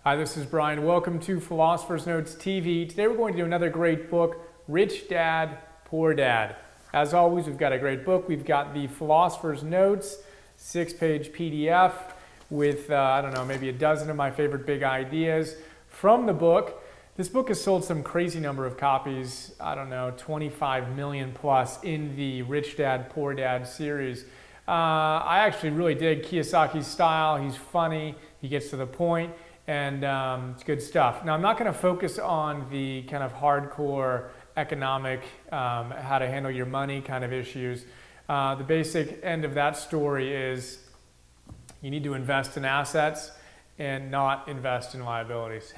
Hi, this is Brian. Welcome to Philosopher's Notes TV. Today we're going to do another great book, Rich Dad, Poor Dad. As always, we've got a great book. We've got the Philosopher's Notes, 6-page PDF with, maybe a dozen of my favorite big ideas from the book. This book has sold some crazy number of copies, 25 million plus in the Rich Dad, Poor Dad series. I actually really dig Kiyosaki's style. He's funny, he gets to the point, and it's good stuff. Now, I'm not going to focus on the kind of hardcore economic, how to handle your money kind of issues. The basic end of that story is you need to invest in assets and not invest in liabilities.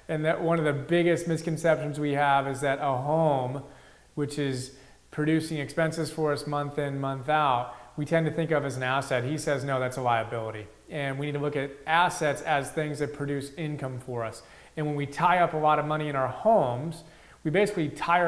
And that one of the biggest misconceptions we have is that a home, which is producing expenses for us month in, month out, we tend to think of as an asset. He says, no, that's a liability. And we need to look at assets as things that produce income for us. And when we tie up a lot of money in our homes, we basically lock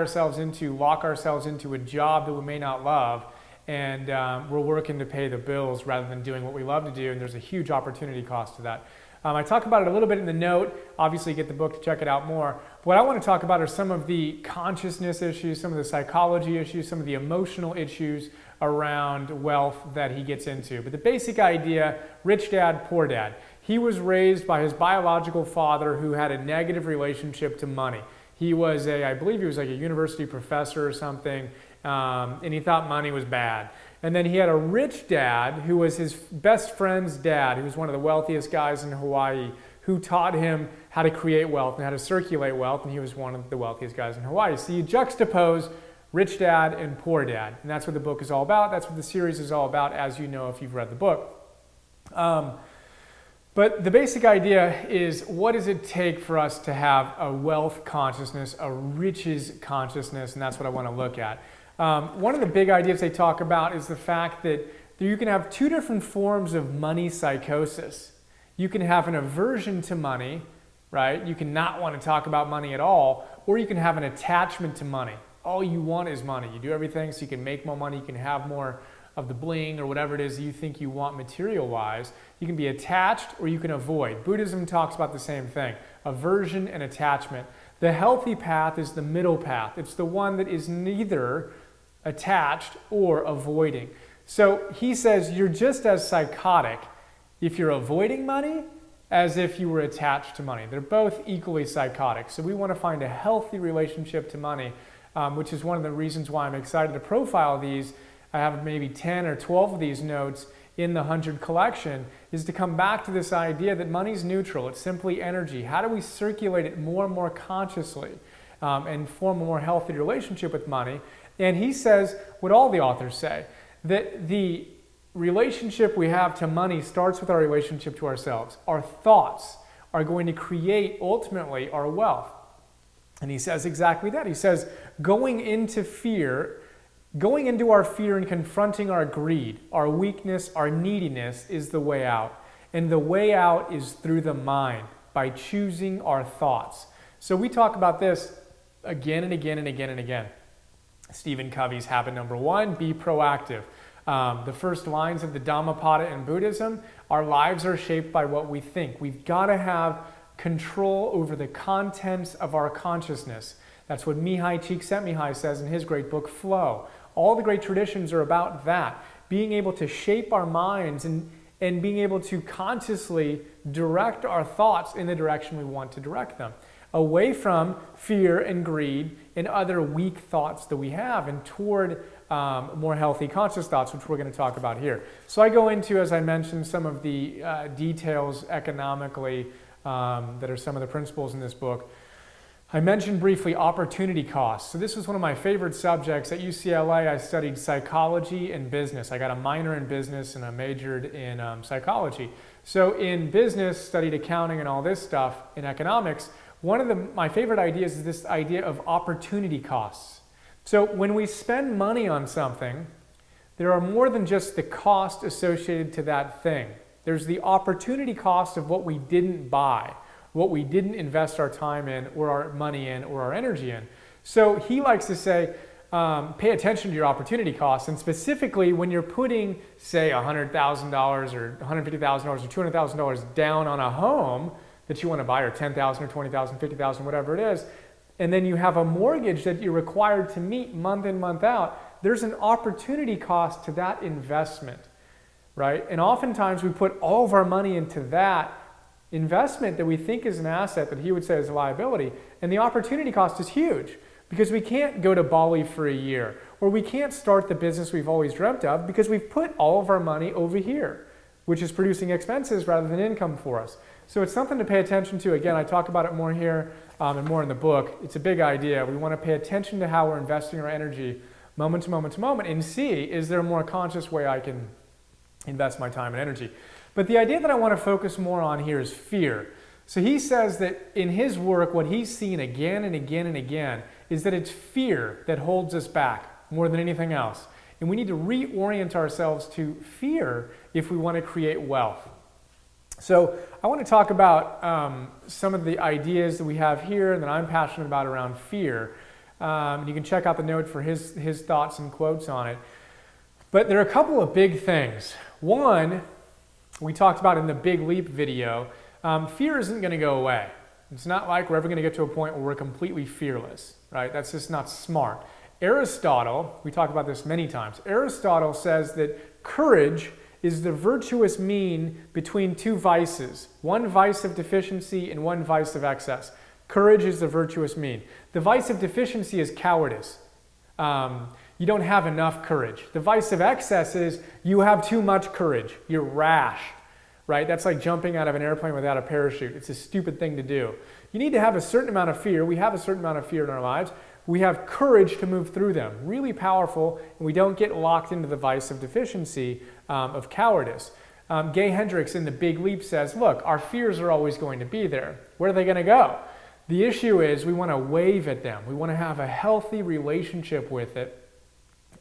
ourselves into a job that we may not love, and we're working to pay the bills rather than doing what we love to do, and there's a huge opportunity cost to that. I talk about it a little bit in the note. Obviously, get the book to check it out more. What I want to talk about are some of the consciousness issues, some of the psychology issues, some of the emotional issues around wealth that he gets into. But the basic idea, rich dad, poor dad. He was raised by his biological father who had a negative relationship to money. He was I believe he was like a university professor or something, and he thought money was bad. And then he had a rich dad who was his best friend's dad, who was one of the wealthiest guys in Hawaii, who taught him how to create wealth and how to circulate wealth, and he was one of the wealthiest guys in Hawaii. So you juxtapose rich dad and poor dad, and that's what the book is all about. That's what the series is all about, as you know if you've read the book. But the basic idea is, what does it take for us to have a wealth consciousness, a riches consciousness, and that's what I want to look at. One of the big ideas they talk about is the fact that you can have two different forms of money psychosis. You can have an aversion to money, right? You can not want to talk about money at all, or you can have an attachment to money. All you want is money. You do everything so you can make more money, you can have more of the bling or whatever it is you think you want material-wise. You can be attached or you can avoid. Buddhism talks about the same thing, aversion and attachment. The healthy path is the middle path. It's the one that is neither attached or avoiding. So he says you're just as psychotic if you're avoiding money as if you were attached to money. They're both equally psychotic. So we want to find a healthy relationship to money, which is one of the reasons why I'm excited to profile these. I have maybe 10 or 12 of these notes in the 100 collection, is to come back to this idea that money's neutral. It's simply energy. How do we circulate it more and more consciously and form a more healthy relationship with money? And he says what all the authors say, that the relationship we have to money starts with our relationship to ourselves. Our thoughts are going to create, ultimately, our wealth. And he says exactly that. He says, going into our fear and confronting our greed, our weakness, our neediness is the way out. And the way out is through the mind, by choosing our thoughts. So we talk about this again and again and again and again. Stephen Covey's habit number 1, be proactive. The first lines of the Dhammapada in Buddhism, our lives are shaped by what we think. We've got to have control over the contents of our consciousness. That's what Mihai Csikszentmihalyi says in his great book, Flow. All the great traditions are about that, being able to shape our minds and being able to consciously direct our thoughts in the direction we want to direct them, away from fear and greed and other weak thoughts that we have, and toward more healthy conscious thoughts, which we're going to talk about here. So I go into, as I mentioned, some of the details economically that are some of the principles in this book. I mentioned briefly opportunity costs. So this was one of my favorite subjects. At UCLA, I studied psychology and business. I got a minor in business and I majored in psychology. So in business, studied accounting and all this stuff. In economics, one of my favorite ideas is this idea of opportunity costs. So when we spend money on something, there are more than just the cost associated to that thing. There's the opportunity cost of what we didn't buy, what we didn't invest our time in or our money in or our energy in. So he likes to say, pay attention to your opportunity costs, and specifically when you're putting, say, $100,000 or $150,000 or $200,000 down on a home that you want to buy, or 10,000 or 20,000, 50,000, whatever it is, and then you have a mortgage that you're required to meet month in, month out, there's an opportunity cost to that investment, right? And oftentimes we put all of our money into that investment that we think is an asset that he would say is a liability, and the opportunity cost is huge because we can't go to Bali for a year, or we can't start the business we've always dreamt of because we've put all of our money over here, which is producing expenses rather than income for us. So it's something to pay attention to. Again, I talk about it more here and more in the book. It's a big idea. We want to pay attention to how we're investing our energy moment to moment to moment and see, is there a more conscious way I can invest my time and energy? But the idea that I want to focus more on here is fear. So he says that in his work, what he's seen again and again and again is that it's fear that holds us back more than anything else. And we need to reorient ourselves to fear if we want to create wealth. So I want to talk about some of the ideas that we have here and that I'm passionate about around fear. You can check out the note for his thoughts and quotes on it. But there are a couple of big things. One, we talked about in the Big Leap video, fear isn't going to go away. It's not like we're ever going to get to a point where we're completely fearless, right? That's just not smart. Aristotle, we talk about this many times, Aristotle says that courage is the virtuous mean between two vices, one vice of deficiency and one vice of excess. Courage is the virtuous mean. The vice of deficiency is cowardice. You don't have enough courage. The vice of excess is you have too much courage. You're rash, right? That's like jumping out of an airplane without a parachute. It's a stupid thing to do. You need to have a certain amount of fear. We have a certain amount of fear in our lives. We have courage to move through them. Really powerful, and we don't get locked into the vice of deficiency of cowardice. Gay Hendricks in The Big Leap says, look, our fears are always going to be there. Where are they going to go? The issue is we want to wave at them. We want to have a healthy relationship with it.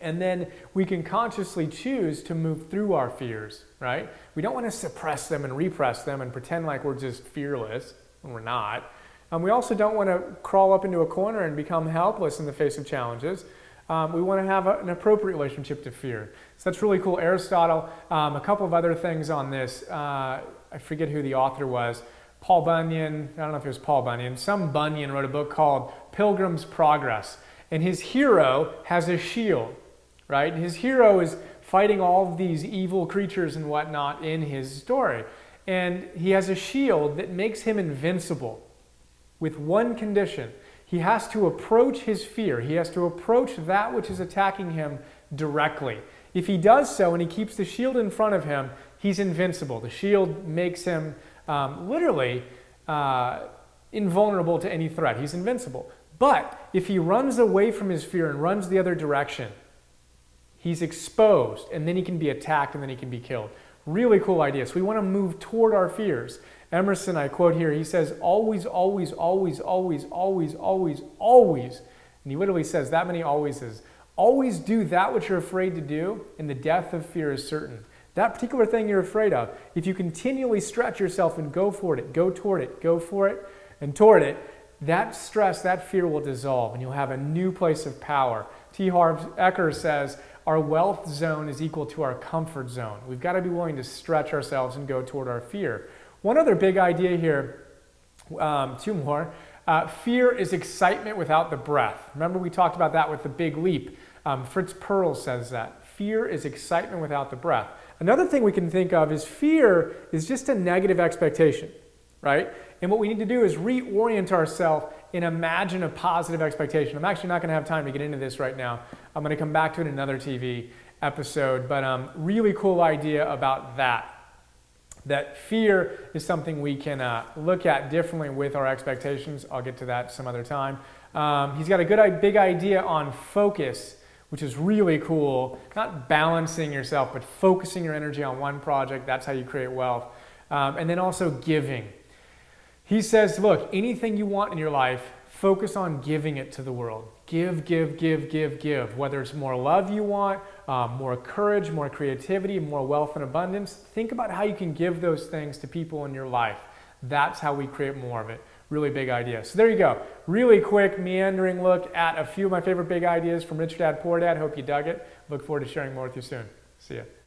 And then we can consciously choose to move through our fears, right? We don't want to suppress them and repress them and pretend like we're just fearless when we're not. We also don't want to crawl up into a corner and become helpless in the face of challenges. We want to have an appropriate relationship to fear. So that's really cool. Aristotle, a couple of other things on this. I forget who the author was. Paul Bunyan, I don't know if it was Paul Bunyan. Some Bunyan wrote a book called Pilgrim's Progress. And his hero has a shield, right? His hero is fighting all of these evil creatures and whatnot in his story. And he has a shield that makes him invincible with one condition. He has to approach his fear. He has to approach that which is attacking him directly. If he does so and he keeps the shield in front of him, he's invincible. The shield makes him literally invulnerable to any threat. He's invincible. But if he runs away from his fear and runs the other direction, he's exposed, and then he can be attacked, and then he can be killed. Really cool idea. So we want to move toward our fears. Emerson, I quote here, he says, always, always, always, always, always, always, always, and he literally says that many alwayses, always do that which you're afraid to do, and the death of fear is certain. That particular thing you're afraid of, if you continually stretch yourself and go for it, go toward it, go for it, and toward it, that stress, that fear will dissolve, and you'll have a new place of power. T. Harv Eker says, our wealth zone is equal to our comfort zone. We've got to be willing to stretch ourselves and go toward our fear. One other big idea here, two more. Fear is excitement without the breath. Remember we talked about that with the Big Leap. Fritz Perls says that. Fear is excitement without the breath. Another thing we can think of is fear is just a negative expectation, right? And what we need to do is reorient ourselves and imagine a positive expectation. I'm actually not going to have time to get into this right now. I'm going to come back to it in another TV episode, but really cool idea about that. That fear is something we can look at differently with our expectations. I'll get to that some other time. He's got a big idea on focus, which is really cool. Not balancing yourself, but focusing your energy on one project. That's how you create wealth. And then also giving. He says, look, anything you want in your life, focus on giving it to the world. Give, give, give, give, give. Whether it's more love you want, more courage, more creativity, more wealth and abundance, think about how you can give those things to people in your life. That's how we create more of it. Really big idea. So there you go. Really quick, meandering look at a few of my favorite big ideas from Rich Dad, Poor Dad. Hope you dug it. Look forward to sharing more with you soon. See ya.